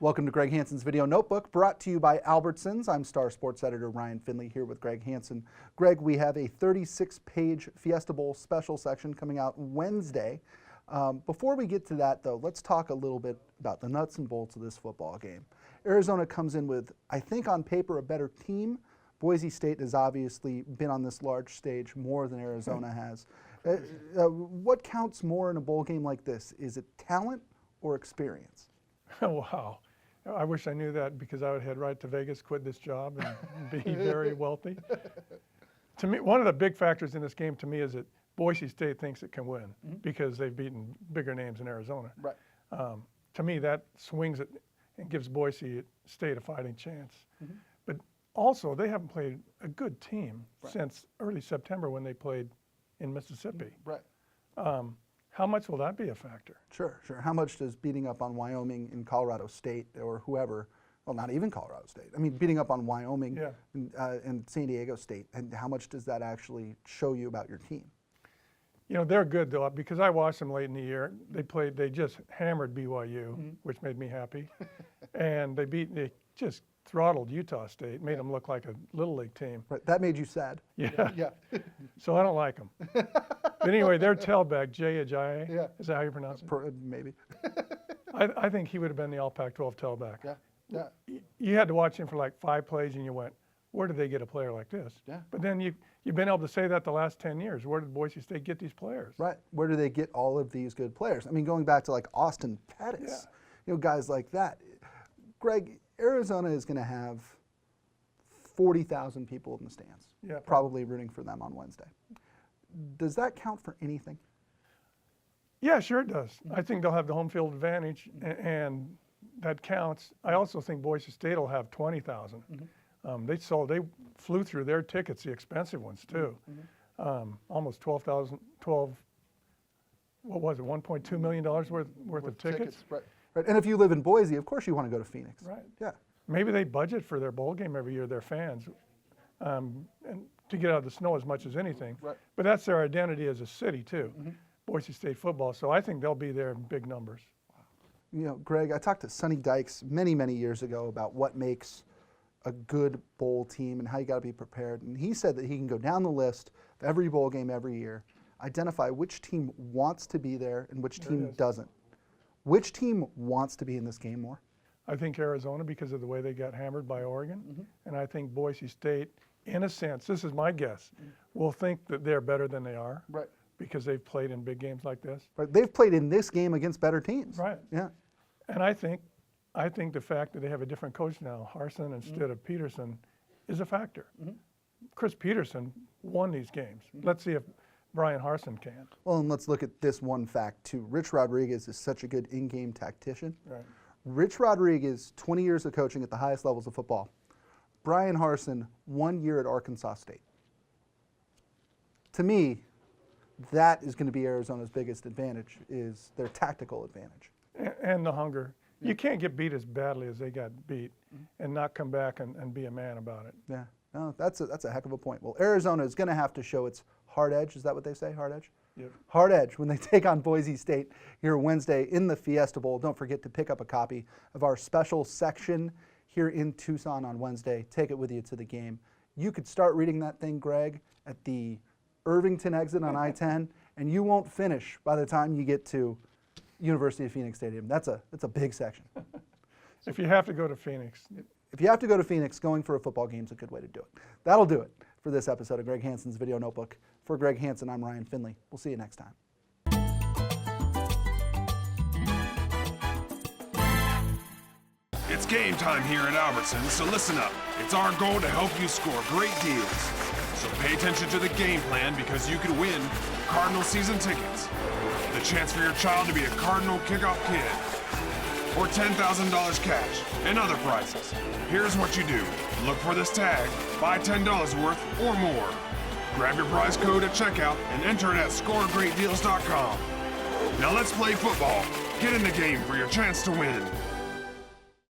Welcome to Greg Hansen's Video Notebook, brought to you by Albertsons. I'm Star Sports Editor Ryan Finley here with Greg Hansen. Greg, we have a 36-page Fiesta Bowl special section coming out Wednesday. Before we get to that, though, let's talk a little bit about the nuts and bolts of this football game. Arizona comes in with, I think on paper, a better team. Boise State has obviously been on this large stage more than Arizona has. What counts more in a bowl game like this? Is it talent or experience? Wow. I wish I knew that, because I would head right to Vegas, quit this job, and be very wealthy. To me, one of the big factors in this game to me is that Boise State thinks it can win because they've beaten bigger names in Arizona. Right. To me, that swings it and gives Boise State a fighting chance. But also, they haven't played a good team since early September when they played in Mississippi. Right. How much will that be a factor? Sure. How much does beating up on Wyoming and Colorado State or whoever, well, not even Colorado State, I mean, beating up on Wyoming and San Diego State, and how much does that actually show you about your team? You know, they're good, though, because I watched them late in the year. They just hammered BYU, which made me happy. And they just throttled Utah State, made them look like a Little League team. Right. That made you sad. Yeah. So I don't like them. But anyway, their tailback, Jay Ajayi, is that how you pronounce it? Maybe. I think he would have been the all Pac-12 tailback. Yeah. You had to watch him for like 5 plays, and you went, where did they get a player like this? Yeah. But then you've been able to say that the last 10 years. Where did Boise State get these players? Right. Where do they get all of these good players? I mean, going back to like Austin Pettis, guys like that. Greg, Arizona is going to have 40,000 people in the stands, probably rooting for them on Wednesday. Does that count for anything? Yeah, sure it does. I think they'll have the home field advantage, and that counts. I also think Boise State will have 20,000. They flew through their tickets, the expensive ones too. Almost 12,000, what was it, $1.2 million worth of tickets? Right. And if you live in Boise, of course you want to go to Phoenix. Right. Yeah. Maybe they budget for their bowl game every year, their fans, and to get out of the snow as much as anything. Right. But that's their identity as a city too, Boise State football. So I think they'll be there in big numbers. You know, Greg, I talked to Sonny Dykes many years ago about what makes a good bowl team and how you got to be prepared. And he said that he can go down the list of every bowl game every year, identify which team wants to be there and which team doesn't. Which team wants to be in this game more? I think Arizona, because of the way they got hammered by Oregon. And I think Boise State, in a sense, this is my guess, will think that they're better than they are. Right. Because they've played in big games like this. Right. They've played in this game against better teams. Right. Yeah. And I think the fact that they have a different coach now, Hansen instead of Peterson, is a factor. Chris Peterson won these games. Let's see if Brian Hansen can. Well, and let's look at this one fact too. Rich Rodriguez is such a good in-game tactician. Right. Rich Rodriguez, 20 years of coaching at the highest levels of football. Brian Hansen, 1 year at Arkansas State. To me, that is going to be Arizona's biggest advantage, is their tactical advantage. And the hunger. You can't get beat as badly as they got beat and not come back and be a man about it. Yeah, no, that's a heck of a point. Well, Arizona is going to have to show its hard edge. Is that what they say, hard edge? Yep. Hard edge when they take on Boise State here Wednesday in the Fiesta Bowl. Don't forget to pick up a copy of our special section here in Tucson on Wednesday. Take it with you to the game. You could start reading that thing, Greg, at the Irvington exit on I-10, and you won't finish by the time you get to University of Phoenix Stadium. That's a big section. If you have to go to Phoenix. If you have to go to Phoenix, going for a football game is a good way to do it. That'll do it for this episode of Greg Hansen's Video Notebook. For Greg Hansen, I'm Ryan Finley. We'll see you next time. It's game time here at Albertsons, so listen up. It's our goal to help you score great deals. So pay attention to the game plan, because you could win Cardinal season tickets, the chance for your child to be a Cardinal kickoff kid, or $10,000 cash and other prizes. Here's what you do. Look for this tag, buy $10 worth or more. Grab your prize code at checkout and enter it at scoregreatdeals.com. Now let's play football. Get in the game for your chance to win.